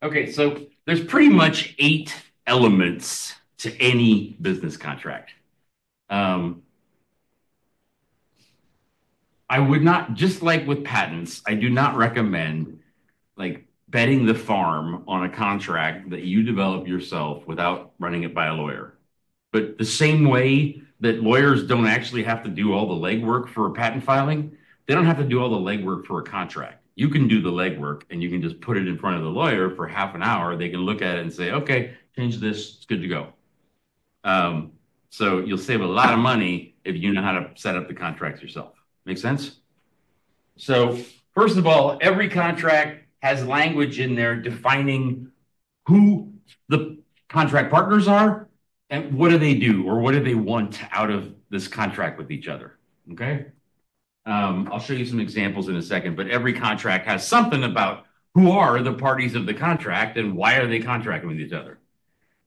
Okay, so there's pretty much eight elements to any business contract. Um, I would not, just like with patents, I do not recommend like betting the farm on a contract that you develop yourself without running it by a lawyer. But the same way that lawyers don't actually have to do all the legwork for a patent filing, they don't have to do all the legwork for a contract. You can do the legwork and you can just put it in front of the lawyer for half an hour. They can look at it and say, okay, change this, it's good to go. Um, so you'll save a lot of money if you know how to set up the contracts yourself. Make sense? So, first of all, every contract has language in there defining who the contract partners are and what do they do or what do they want out of this contract with each other. Okay. I'll show you some examples in a second, but every contract has something about who are the parties of the contract and why are they contracting with each other.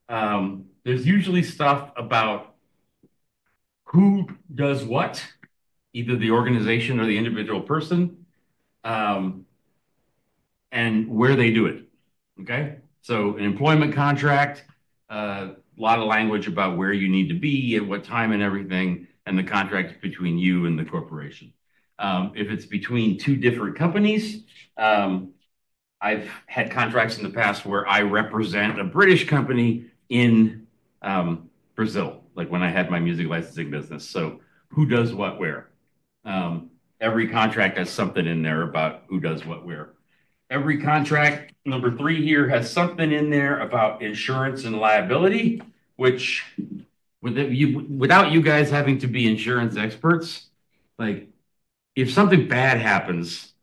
There's usually stuff about who does what, either the organization or the individual person, um, and where they do it. Okay. So, an employment contract, a lot of language about where you need to be at what time and everything, and the contract between you and the corporation. If it's between two different companies, I've had contracts in the past where I represent a British company in Brazil, like when I had my music licensing business. So, who does what where? Every contract has something in there about who does what where. Every contract, number three here, has something in there about insurance and liability, which without you guys having to be insurance experts, like if something bad happens,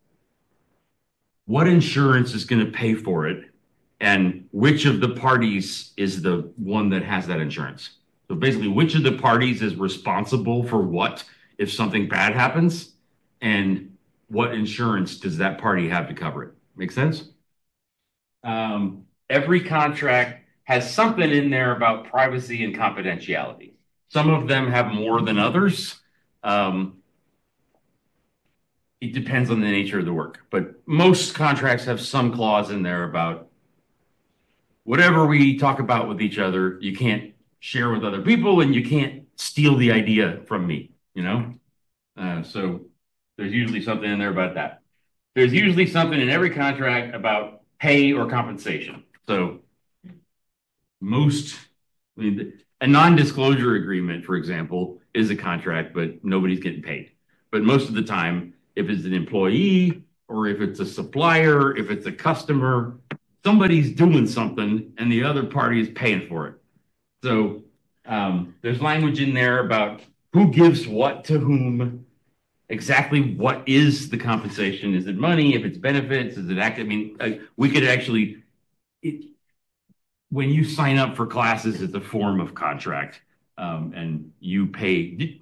what insurance is going to pay for it? And which of the parties is the one that has that insurance? So basically, which of the parties is responsible for what if something bad happens? And what insurance does that party have to cover it? Make sense? Every contract has something in there about privacy and confidentiality. Some of them have more than others. Um, it depends on the nature of the work, but most contracts have some clause in there about whatever we talk about with each other, you can't share with other people and you can't steal the idea from me, you know? So there's usually something in there about that. There's usually something in every contract about pay or compensation. So most, I mean, a non-disclosure agreement, for example, is a contract, but nobody's getting paid. But most of the time, if it's an employee or if it's a supplier, if it's a customer, somebody's doing something and the other party is paying for it. So there's language in there about who gives what to whom, exactly what is the compensation. Is it money? If it's benefits, is it act? I mean, we could actually, it, when you sign up for classes, it's a form of contract, and you pay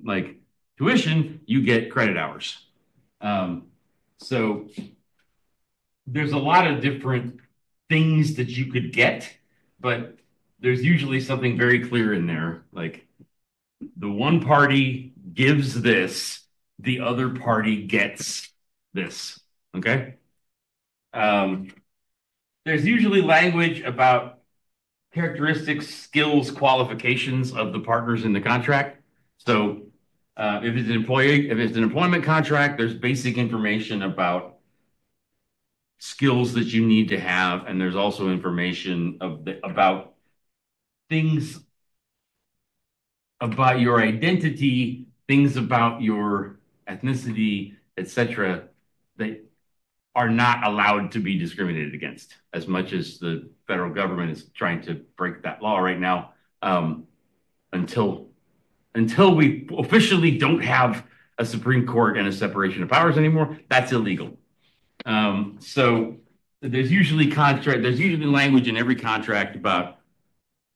like tuition, you get credit hours. Um, so there's a lot of different things that you could get, but there's usually something very clear in there, like the one party gives this, the other party gets this. Okay. Um, there's usually language about characteristics, skills, qualifications of the partners in the contract. So if it's an employment contract, there's basic information about skills that you need to have, and there's also information about things about your identity, things about your ethnicity, etc., that are not allowed to be discriminated against, as much as the federal government is trying to break that law right now. Until we officially don't have a Supreme Court and a separation of powers anymore, that's illegal. So there's usually language in every contract about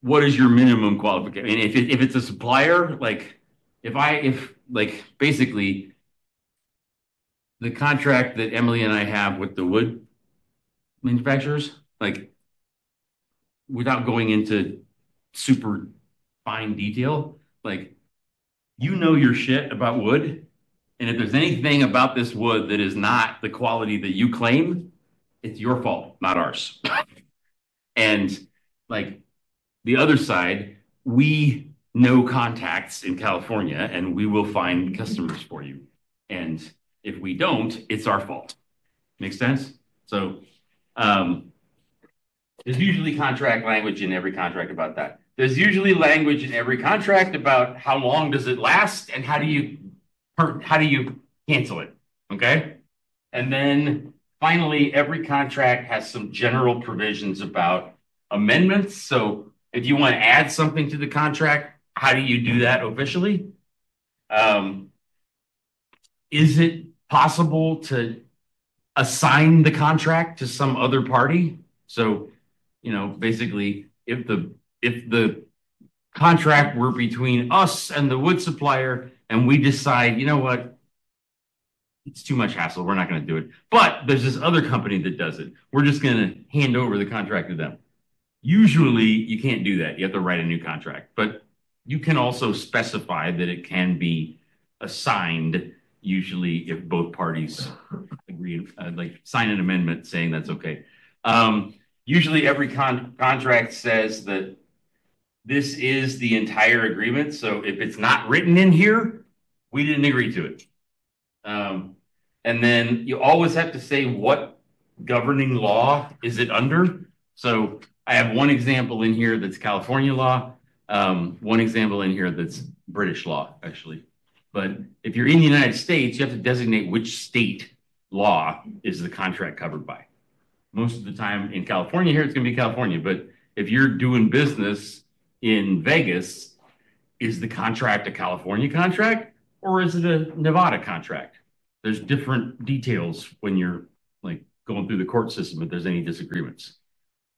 what is your minimum qualification. And if it's a supplier, like if like basically the contract that Emily and I have with the wood manufacturers, like without going into super fine detail, like you know your shit about wood. And if there's anything about this wood that is not the quality that you claim, it's your fault, not ours. And like the other side, we know contacts in California and we will find customers for you. And if we don't, it's our fault. Make sense? So um, there's usually contract language in every contract about that. There's usually language in every contract about how long does it last and how do you cancel it. Okay. And then finally, every contract has some general provisions about amendments. So if you want to add something to the contract, how do you do that officially? Um, is it possible to assign the contract to some other party? So, basically, if the contract were between us and the wood supplier, and we decide, you know what, it's too much hassle. We're not going to do it. But there's this other company that does it. We're just going to hand over the contract to them. Usually, you can't do that. You have to write a new contract. But you can also specify that it can be assigned, usually if both parties agree, like sign an amendment saying that's okay. Usually, every contract says that this is the entire agreement. So if it's not written in here, we didn't agree to it. Um, and then you always have to say what governing law is it under. So I have one example in here that's California law, one example in here that's British law, actually. But if you're in the United States, you have to designate which state law is the contract covered by. Most of the time in California here, it's going to be California. But if you're doing business in Vegas, is the contract a California contract or is it a Nevada contract? There's different details when you're like going through the court system if there's any disagreements.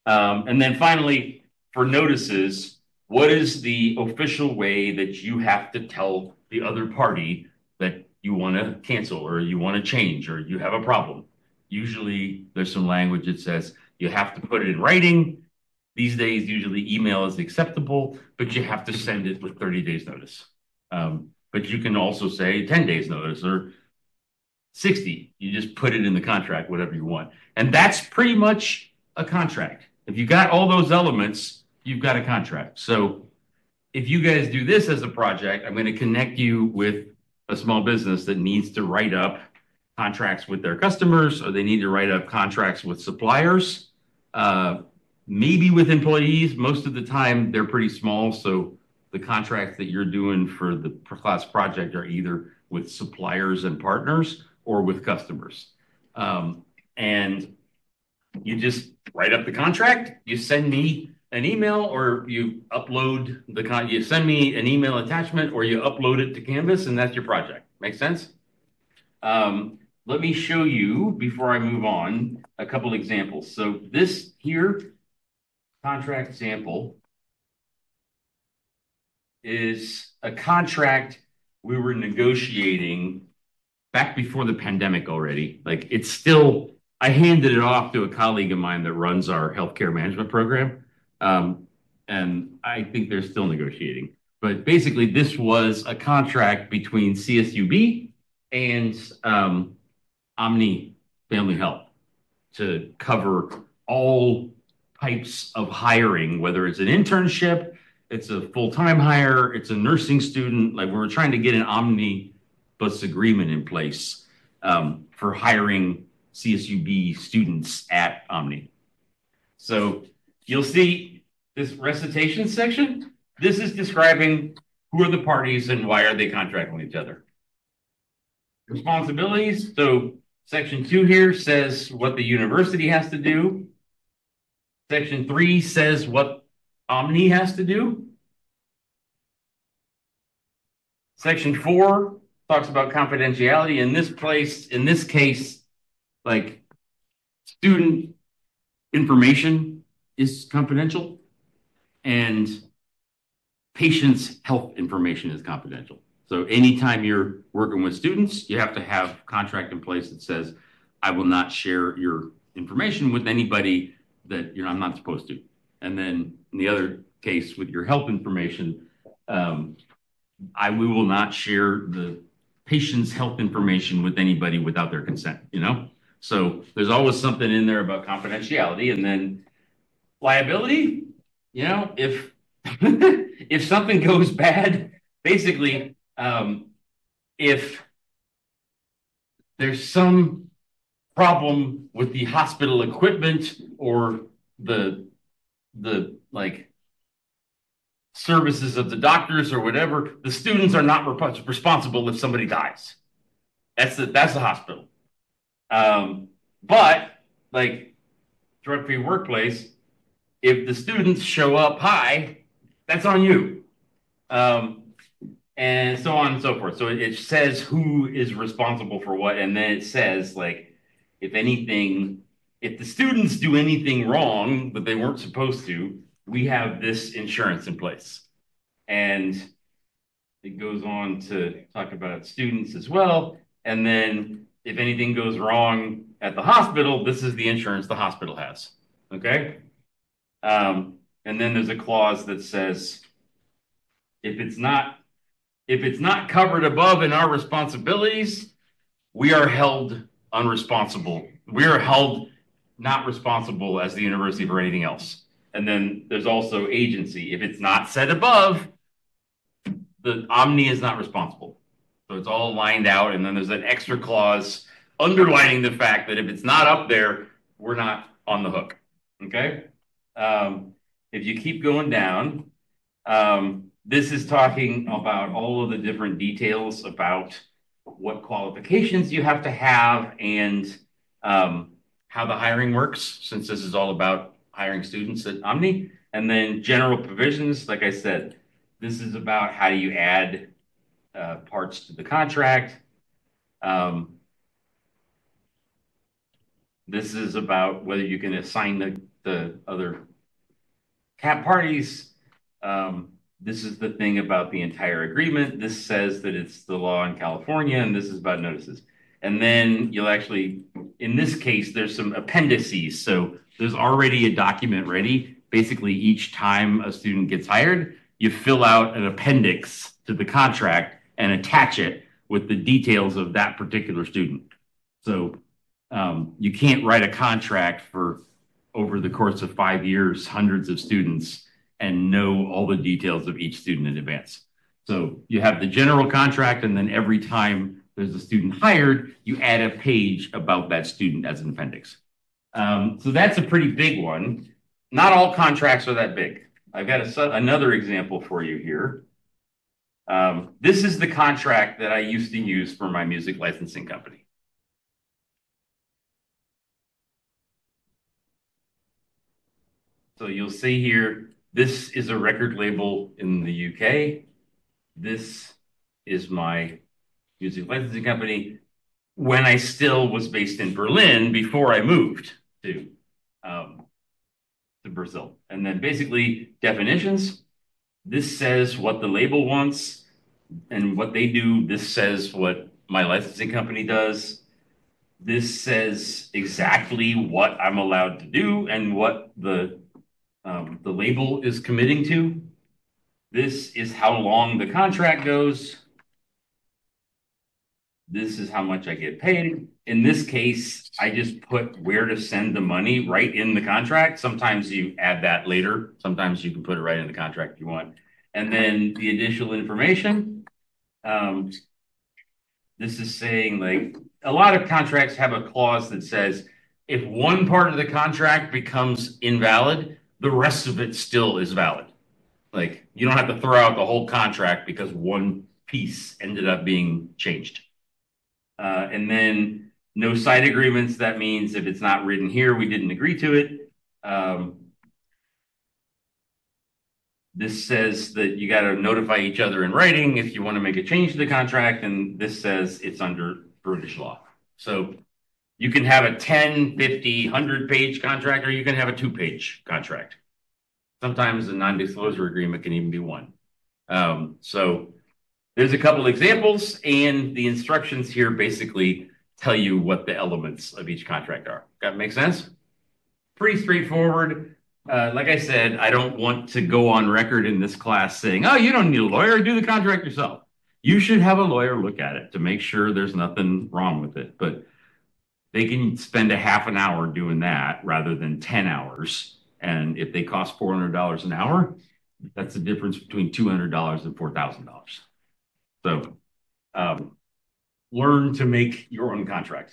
And then finally, for notices, what is the official way that you have to tell the other party that you want to cancel or you want to change or you have a problem? Usually there's some language that says you have to put it in writing. These days, usually email is acceptable, but you have to send it with 30 days notice. But you can also say 10 days notice or 60. You just put it in the contract, whatever you want. And that's pretty much a contract. If you got all those elements, you've got a contract. So if you guys do this as a project, I'm going to connect you with a small business that needs to write up contracts with their customers, or they need to write up contracts with suppliers, maybe with employees. Most of the time, they're pretty small. So the contracts that you're doing for the class project are either with suppliers and partners or with customers. And you just write up the contract, you send me an email or you upload you send me an email attachment or you upload it to Canvas and that's your project. Make sense? Let me show you before I move on a couple examples. So this here contract sample is a contract we were negotiating back before the pandemic already. Like it's still, I handed it off to a colleague of mine that runs our healthcare management program. And I think they're still negotiating. But basically, this was a contract between CSUB and Omni Family Health to cover all types of hiring, whether it's an internship, it's a full-time hire, it's a nursing student. Like we were trying to get an omnibus agreement in place for hiring CSUB students at Omni. So you'll see this recitation section. This is describing who are the parties and why are they contracting with each other. Responsibilities. So section 2 here says what the university has to do. Section 3 says what Omni has to do. Section 4 talks about confidentiality. In this case, like student information is confidential and patient's health information is confidential. So anytime you're working with students, you have to have contract in place that says, I will not share your information with anybody that I'm not supposed to. And then in the other case with your health information, we will not share the patient's health information with anybody without their consent, So there's always something in there about confidentiality. And then liability, if if something goes bad, basically, if there's some problem with the hospital equipment or the like services of the doctors or whatever, the students are not responsible if somebody dies. That's the hospital. But like drug-free workplace, if the students show up high, that's on you. And so on and so forth. So it says who is responsible for what, and then it says like if anything, if the students do anything wrong that they weren't supposed to, we have this insurance in place. And it goes on to talk about students as well. And then if anything goes wrong at the hospital, this is the insurance the hospital has. Okay. And then there's a clause that says if it's not covered above in our responsibilities, we are held unresponsible. We are held not responsible as the university for anything else. And then there's also agency. If it's not said above, the Omni is not responsible. So it's all lined out. And then there's an extra clause underlining the fact that if it's not up there, we're not on the hook. Okay. If you keep going down, this is talking about all of the different details about what qualifications you have to have and how the hiring works, since this is all about hiring students at Omni. And then general provisions, like I said, this is about how do you add parts to the contract. This is about whether you can assign the other cap parties. This is the thing about the entire agreement. This says that it's the law in California, and this is about notices. And then you'll actually, in this case, there's some appendices. So there's already a document ready. Basically, each time a student gets hired, you fill out an appendix to the contract and attach it with the details of that particular student. So you can't write a contract for over the course of 5 years, hundreds of students, and know all the details of each student in advance. So you have the general contract, and then every time there's a student hired, you add a page about that student as an appendix. So that's a pretty big one. Not all contracts are that big. I've got another example for you here. This is the contract that I used to use for my music licensing company. So you'll see here, this is a record label in the UK. This is my music licensing company when I still was based in Berlin before I moved to Brazil. And then basically definitions. This says what the label wants and what they do. This says what my licensing company does. This says exactly what I'm allowed to do and what the label is committing to. This is how long the contract goes. This is how much I get paid. In this case, I just put where to send the money right in the contract. Sometimes you add that later. Sometimes you can put it right in the contract if you want. And then the additional information. This is saying like a lot of contracts have a clause that says if one part of the contract becomes invalid, the rest of it still is valid. Like you don't have to throw out the whole contract because one piece ended up being changed. And then no side agreements. That means if it's not written here, we didn't agree to it. This says that you got to notify each other in writing if you want to make a change to the contract. And this says it's under British law. So you can have a 10, 50, 100-page contract, or you can have a 2-page contract. Sometimes a non-disclosure agreement can even be one. So there's a couple examples, and the instructions here basically tell you what the elements of each contract are. That make sense? Pretty straightforward. Like I said, I don't want to go on record in this class saying, oh, you don't need a lawyer, do the contract yourself. You should have a lawyer look at it to make sure there's nothing wrong with it. But they can spend a half an hour doing that rather than 10 hours. And if they cost $400 an hour, that's the difference between $200 and $4,000. So learn to make your own contracts.